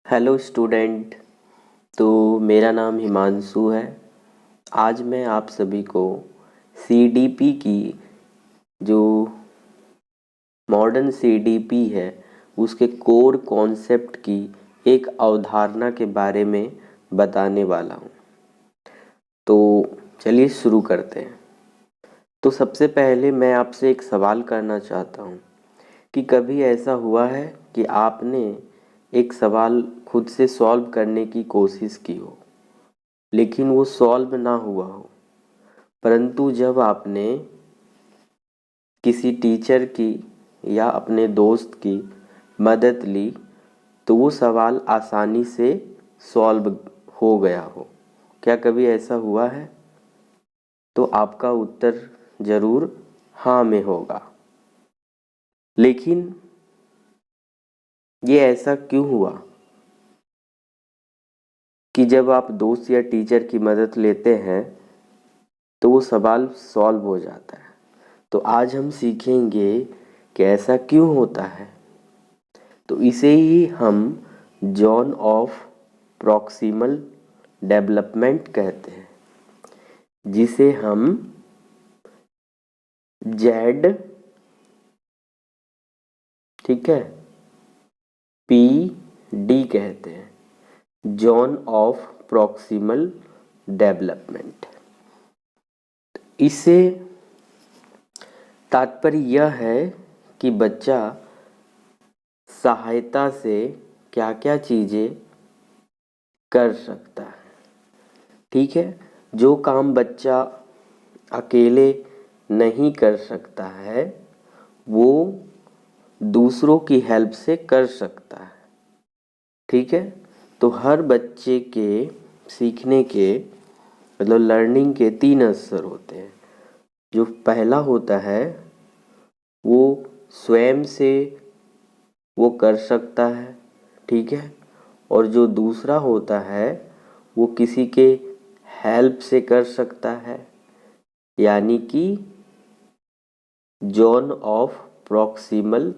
Hello student. तो मेरा नाम हिमांशु है। आज मैं आप सभी को सीडीपी की जो मॉडर्न सीडीपी है उसके कोर कॉन्सेप्ट की एक अवधारणा के बारे में बताने वाला हूँ। तो चलिए शुरू करते हैं। तो सबसे पहले मैं आपसे एक सवाल करना चाहता हूँ कि कभी ऐसा हुआ है कि आपने एक सवाल खुद से सॉल्व करने की कोशिश की हो लेकिन वो सॉल्व ना हुआ हो, परंतु जब आपने किसी टीचर की या अपने दोस्त की मदद ली तो वो सवाल आसानी से सॉल्व हो गया हो? क्या कभी ऐसा हुआ है? तो आपका उत्तर ज़रूर हाँ में होगा। लेकिन ये ऐसा क्यों हुआ कि जब आप दोस्त या टीचर की मदद लेते हैं तो वो सवाल सॉल्व हो जाता है? तो आज हम सीखेंगे कि ऐसा क्यों होता है। तो इसे ही हम जॉन ऑफ प्रॉक्सिमल डेवलपमेंट कहते हैं, जिसे हम जेड, ठीक है, पी डी कहते हैं, जॉन ऑफ प्रॉक्सिमल डेवलपमेंट। इससे तात्पर्य यह है कि बच्चा सहायता से क्या क्या चीज़ें कर सकता है। ठीक है, जो काम बच्चा अकेले नहीं कर सकता है वो दूसरों की हेल्प से कर सकता है। ठीक है, तो हर बच्चे के सीखने के मतलब लर्निंग के 3 स्तर होते हैं। जो पहला होता है वो स्वयं से वो कर सकता है, ठीक है, और जो दूसरा होता है वो किसी के हेल्प से कर सकता है, यानी कि जॉन ऑफ प्रॉक्सिमल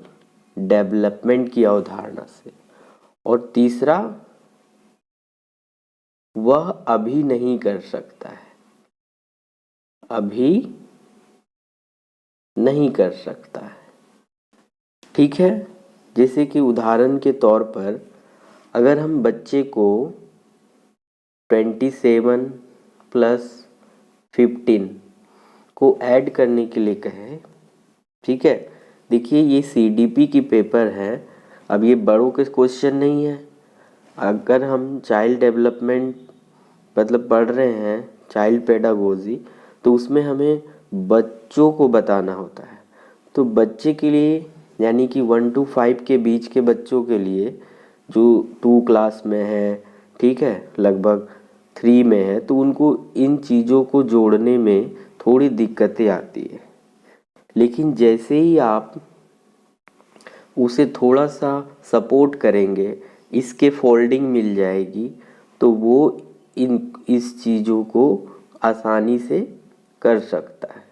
डेवलपमेंट की अवधारणा से। और तीसरा, वह अभी नहीं कर सकता है, अभी नहीं कर सकता है। ठीक है, जैसे कि उदाहरण के तौर पर अगर हम बच्चे को 27 प्लस 15 को ऐड करने के लिए कहें, ठीक है, देखिए ये सीडीपी की पेपर है, अब ये बड़ों के क्वेश्चन नहीं है। अगर हम चाइल्ड डेवलपमेंट मतलब पढ़ रहे हैं, चाइल्ड पेडागोजी, तो उसमें हमें बच्चों को बताना होता है। तो बच्चे के लिए यानी कि 1 to 5 के बीच के बच्चों के लिए जो 2 क्लास में है, ठीक है, लगभग 3 में है, तो उनको इन चीज़ों को जोड़ने में थोड़ी दिक्कतें आती है। लेकिन जैसे ही आप उसे थोड़ा सा सपोर्ट करेंगे, इसके फोल्डिंग मिल जाएगी, तो वो इस चीज़ों को आसानी से कर सकता है।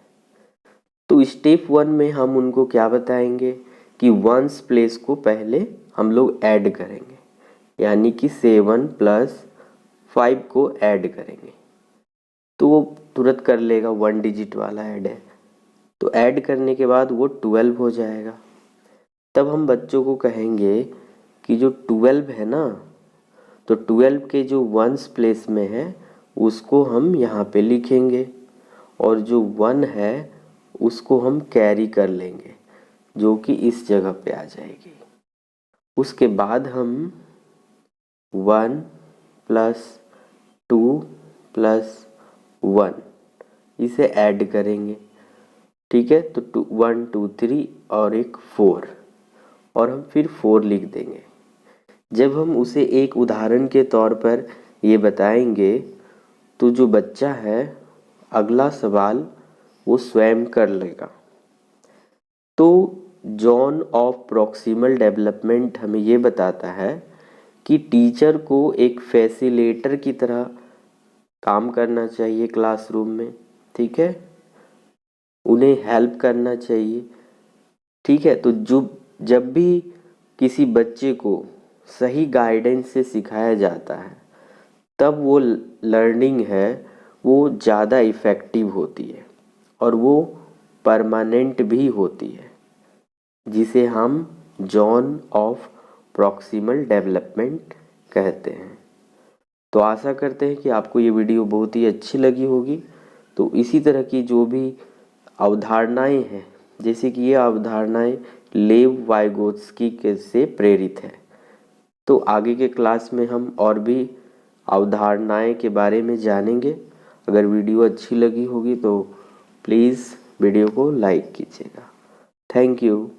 तो स्टेप 1 में हम उनको क्या बताएंगे कि वंस प्लेस को पहले हम लोग ऐड करेंगे, यानी कि 7 प्लस 5 को ऐड करेंगे तो वो तुरंत कर लेगा, 1 डिजिट वाला ऐड है। तो ऐड करने के बाद वो 12 हो जाएगा। तब हम बच्चों को कहेंगे कि जो 12 है ना, तो 12 के जो वंस प्लेस में है उसको हम यहाँ पे लिखेंगे और जो 1 है उसको हम कैरी कर लेंगे, जो कि इस जगह पे आ जाएगी। उसके बाद हम 1 प्लस 2 प्लस 1 इसे ऐड करेंगे, ठीक है, तो 1 2 3 और एक 4 और हम फिर 4 लिख देंगे। जब हम उसे एक उदाहरण के तौर पर ये बताएंगे तो जो बच्चा है अगला सवाल वो स्वयं कर लेगा। तो जॉन ऑफ प्रॉक्सिमल डेवलपमेंट हमें ये बताता है कि टीचर को एक फैसिलिटेटर की तरह काम करना चाहिए क्लासरूम में, ठीक है, उन्हें हेल्प करना चाहिए। ठीक है, तो जब भी किसी बच्चे को सही गाइडेंस से सिखाया जाता है तब वो लर्निंग है वो ज़्यादा इफ़ेक्टिव होती है और वो परमानेंट भी होती है, जिसे हम जोन ऑफ प्रॉक्सिमल डेवलपमेंट कहते हैं। तो आशा करते हैं कि आपको ये वीडियो बहुत ही अच्छी लगी होगी। तो इसी तरह की जो भी अवधारणाएं हैं, जैसे कि ये अवधारणाएं लेव वाइगोत्स्की के से प्रेरित है, तो आगे के क्लास में हम और भी अवधारणाएं के बारे में जानेंगे। अगर वीडियो अच्छी लगी होगी तो प्लीज़ वीडियो को लाइक कीजिएगा। Thank you.